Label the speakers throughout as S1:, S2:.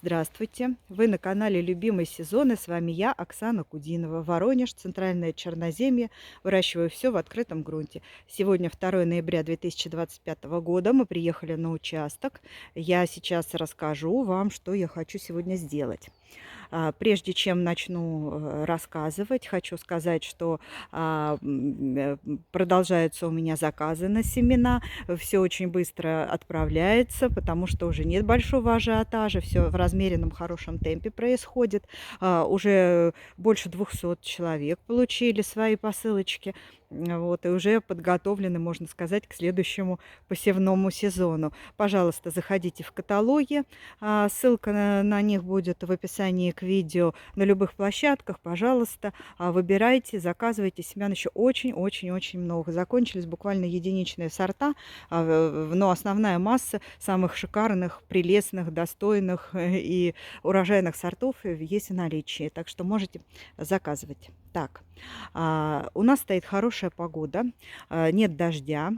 S1: Здравствуйте! Вы на канале «Любимый сезон» и с вами я, Оксана Кудинова. Воронеж, Центральное Черноземье. Выращиваю все в открытом грунте. Сегодня 2 ноября 2025 года. Мы приехали на участок. Я сейчас расскажу вам, что я хочу сегодня сделать. Прежде чем начну рассказывать, хочу сказать, что продолжаются у меня заказы на семена. Все очень быстро отправляется, потому что уже нет большого ажиотажа, все в размеренном хорошем темпе происходит. Уже больше 200 человек получили свои посылочки. Вот, и уже подготовлены, можно сказать, к следующему посевному сезону. Пожалуйста, заходите в каталоги. Ссылка на них будет в описании к видео на любых площадках. Пожалуйста, выбирайте, заказывайте. Семян еще очень-очень-очень много. Закончились буквально единичные сорта, но основная масса самых шикарных, прелестных, достойных и урожайных сортов есть в наличии. Так что можете заказывать. Так, у нас стоит хорошая погода, нет дождя.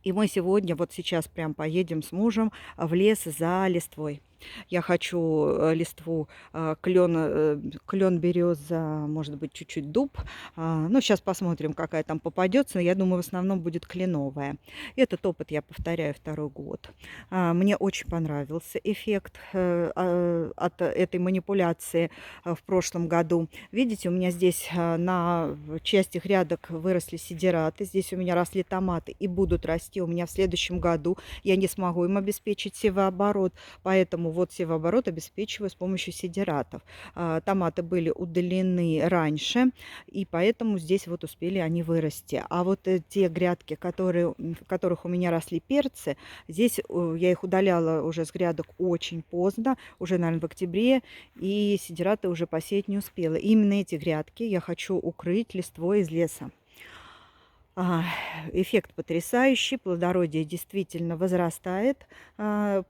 S1: И мы сегодня, вот сейчас прям поедем с мужем в лес за листвой. Я хочу листву клен, береза, может быть, чуть-чуть дуб. Ну, сейчас посмотрим, какая там попадется. Я думаю, в основном будет кленовая. Этот опыт я повторяю 2-й год. Мне очень понравился эффект от этой манипуляции в прошлом году. Видите, у меня здесь на части грядок выросли сидираты. Здесь у меня росли томаты и будут расти у меня в следующем году. Я не смогу им обеспечить севооборот, поэтому вот севооборот обеспечиваю с помощью сидиратов. Томаты были удалены раньше, и поэтому здесь вот успели они вырасти. А вот те грядки, в которых у меня росли перцы, здесь я их удаляла уже с грядок очень поздно, уже, наверное, в октябре, и сидираты уже посеять не успела. Именно эти грядки я хочу укрыть листвой из леса. Эффект потрясающий, плодородие действительно возрастает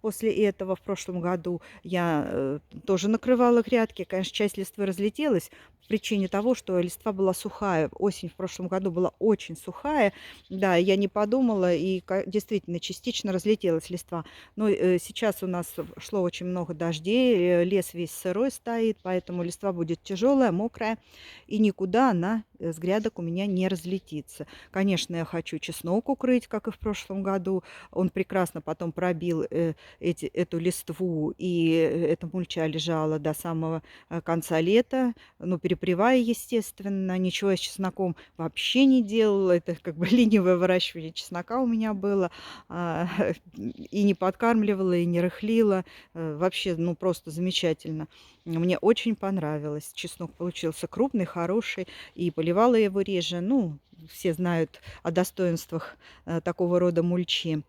S1: после этого. В прошлом году я тоже накрывала грядки. Конечно, часть листвы разлетелась по причине того, что листва была сухая. Осень в прошлом году была очень сухая. Да, я не подумала, и действительно частично разлетелась листва. Но сейчас у нас шло очень много дождей, лес весь сырой стоит, поэтому листва будет тяжелая, мокрая, и никуда она с грядок у меня не разлетится. Конечно, я хочу чеснок укрыть, как и в прошлом году. Он прекрасно потом пробил эту листву, и эта мульча лежала до самого конца лета. Ну, перепревая, естественно. Ничего я с чесноком вообще не делала. Это как бы ленивое выращивание чеснока у меня было. И не подкармливала, и не рыхлила. Вообще, ну, просто замечательно. Мне очень понравилось. Чеснок получился крупный, хороший, и поливала я его реже. Ну, все знают о достоинствах такого рода мульчи.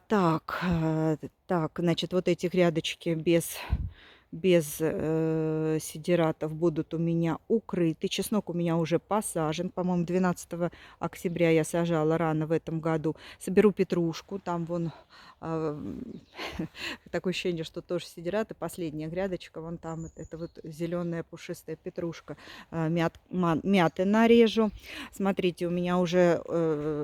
S1: Так, значит, вот эти грядочки без сидиратов будут у меня укрыты. Чеснок у меня уже посажен. По-моему, 12 октября я сажала рано в этом году. Соберу петрушку. Там вон такое ощущение, что тоже сидираты. Последняя грядочка, вон там, это вот зеленая пушистая петрушка. Мяты нарежу. Смотрите, у меня уже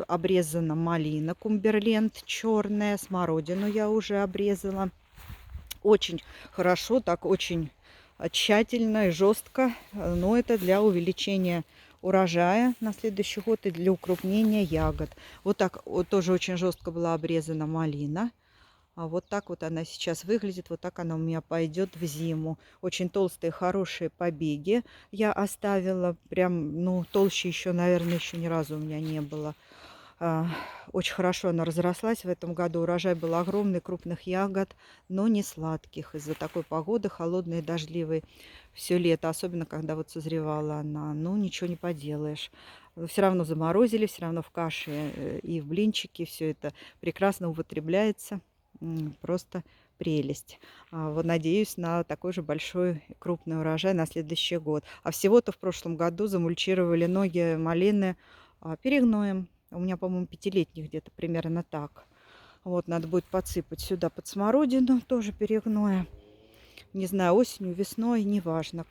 S1: обрезана малина Кумберленд черная. Смородину я уже обрезала. Очень хорошо, так очень тщательно и жестко, но это для увеличения урожая на следующий год и для укрупнения ягод. Вот так вот тоже очень жестко была обрезана малина. А вот так вот она сейчас выглядит, вот так она у меня пойдет в зиму. Очень толстые, хорошие побеги я оставила, прям, ну, толще еще, наверное, еще ни разу у меня не было. Очень хорошо она разрослась в этом году. Урожай был огромный, крупных ягод, но не сладких. Из-за такой погоды, холодной и дождливой все лето, особенно когда вот созревала она. Ну, ничего не поделаешь. Все равно заморозили, все равно в каше и в блинчики все это прекрасно употребляется. Просто прелесть. Вот надеюсь на такой же большой крупный урожай на следующий год. А всего-то в прошлом году замульчировали ноги малины перегноем. У меня, по-моему, 5-летних где-то примерно так. Вот, надо будет подсыпать сюда под смородину, тоже перегноя. Не знаю, осенью, весной, неважно,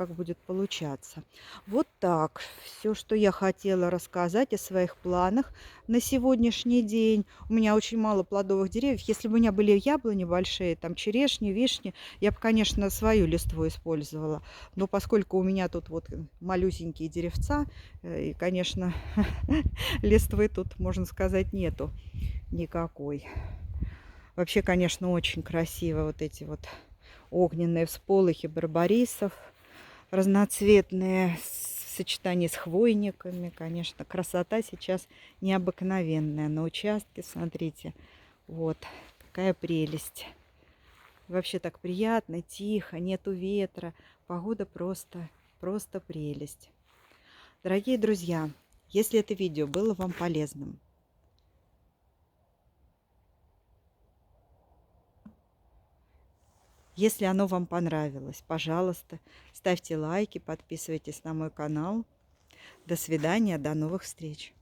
S1: как будет получаться. Вот так. Все, что я хотела рассказать о своих планах на сегодняшний день. У меня очень мало плодовых деревьев. Если бы у меня были яблони большие, там черешни, вишни, я бы, конечно, свою листву использовала. Но поскольку у меня тут вот малюсенькие деревца, и, конечно, листвы тут, можно сказать, нету никакой. Вообще, конечно, очень красиво вот эти вот огненные всполохи барбарисов, разноцветные в сочетании с хвойниками. Конечно, красота сейчас необыкновенная на участке. Смотрите, вот какая прелесть. Вообще так приятно, тихо, нету ветра. Погода просто прелесть. Дорогие друзья, если это видео было вам полезным, если оно вам понравилось, пожалуйста, ставьте лайки, подписывайтесь на мой канал. До свидания, до новых встреч!